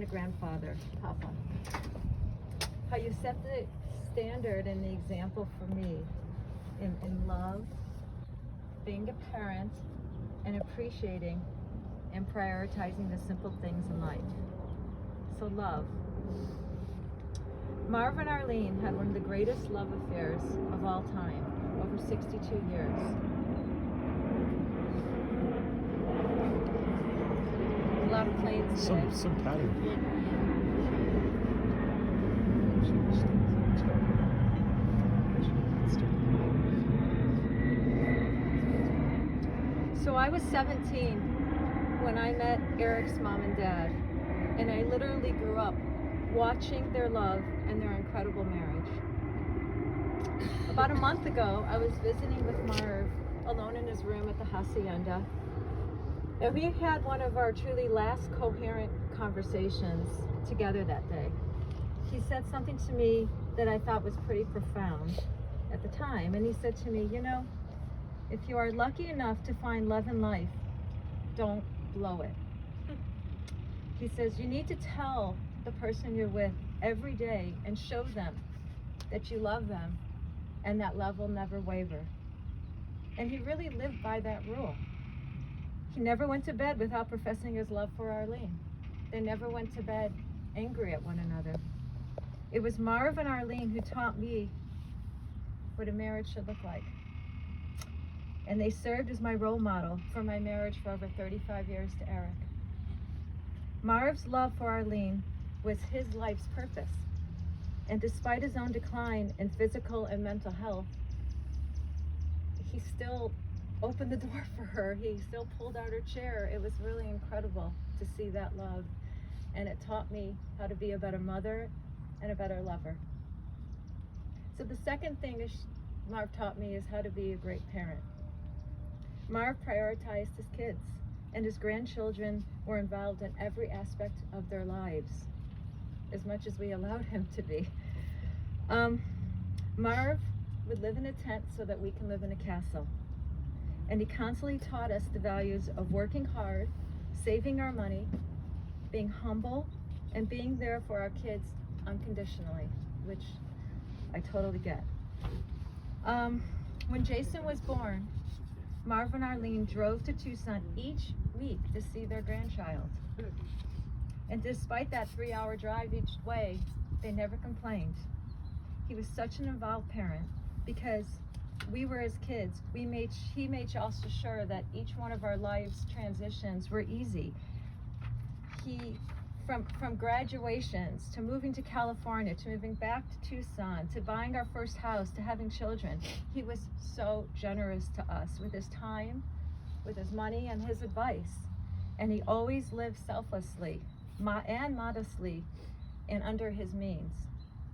The grandfather, Papa. How you set the standard and the example for me in love, being a parent, and appreciating and prioritizing the simple things in life. So love. Marvin and Arlene had one of the greatest love affairs of all time, over 62 years. A lot of planes today. Some pattern. So I was 17 when I met Eric's mom and dad, and I literally grew up watching their love and their incredible marriage. About a month ago, I was visiting with Marv alone in his room at the hacienda, and we had one of our truly last coherent conversations together that day. He said something to me that I thought was pretty profound at the time, and he said to me, you know, if you are lucky enough to find love in life, don't blow it. He says you need to tell the person you're with every day and show them that you love them and that love will never waver. And he really lived by that rule. He never went to bed without professing his love for Arlene. They never went to bed angry at one another. It was Marv and Arlene who taught me what a marriage should look like. And they served as my role model for my marriage for over 35 years to Eric. Marv's love for Arlene was his life's purpose. And despite his own decline in physical and mental health, he still opened the door for her. He still pulled out her chair. It was really incredible to see that love. And it taught me how to be a better mother and a better lover. So the second thing Marv taught me is how to be a great parent. Marv prioritized his kids, and his grandchildren were involved in every aspect of their lives, as much as we allowed him to be. Marv would live in a tent so that we can live in a castle. And he constantly taught us the values of working hard, saving our money, being humble, and being there for our kids unconditionally, which I totally get. When Jason was born, Marv and Arlene drove to Tucson each week to see their grandchild. And despite that 3-hour drive each way, they never complained. He was such an involved parent because we were his kids. He made sure that each one of our lives' transitions were easy. From graduations, to moving to California, to moving back to Tucson, to buying our first house, to having children, he was so generous to us with his time, with his money, and his advice. And he always lived selflessly and modestly and under his means.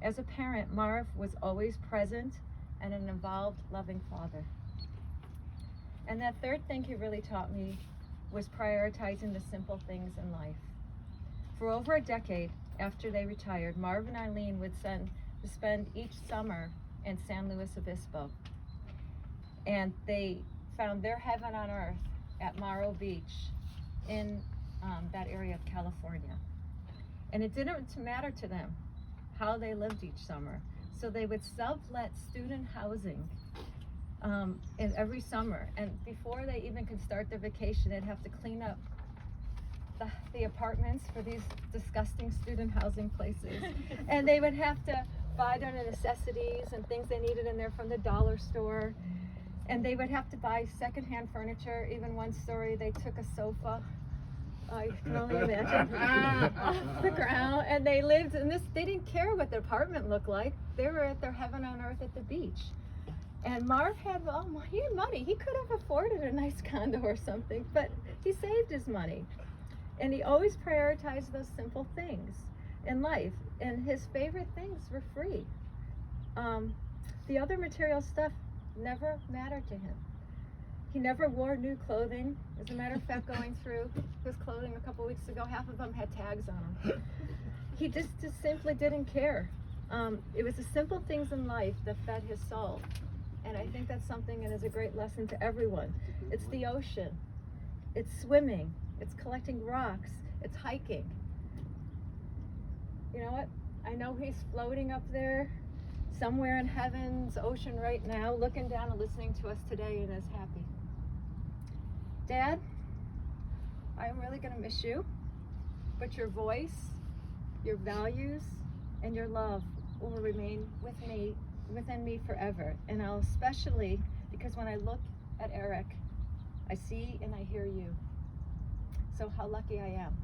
As a parent, Marv was always present and an involved, loving father. And that third thing he really taught me was prioritizing the simple things in life. For over a decade after they retired, Marv and Arlene would spend each summer in San Luis Obispo. And they found their heaven on earth at Morro Beach in that area of California. And it didn't matter to them how they lived each summer. So they would sublet student housing in every summer. And before they even could start their vacation, they'd have to clean up the apartments for these disgusting student housing places. And they would have to buy their necessities and things they needed in there from the dollar store. And they would have to buy secondhand furniture. Even one story, they took a sofa, you can only imagine, off the ground. And they lived in this, they didn't care what their apartment looked like. They were at their heaven on earth at the beach. And Marv had, he had money. He could have afforded a nice condo or something, but he saved his money. And he always prioritized those simple things in life. And his favorite things were free. The other material stuff never mattered to him. He never wore new clothing. As a matter of fact, going through his clothing a couple weeks ago, half of them had tags on them. He just simply didn't care. It was the simple things in life that fed his soul. And I think that's something that is a great lesson to everyone. It's the ocean. It's swimming. It's collecting rocks. It's hiking. know what? I know he's floating up there somewhere in heaven's ocean right now, looking down and listening to us today and is happy. Dad, I'm really going to miss you, but your voice, your values, and your love will remain within me forever. And I'll especially, because when I look at Eric, I see and I hear you. So how lucky I am.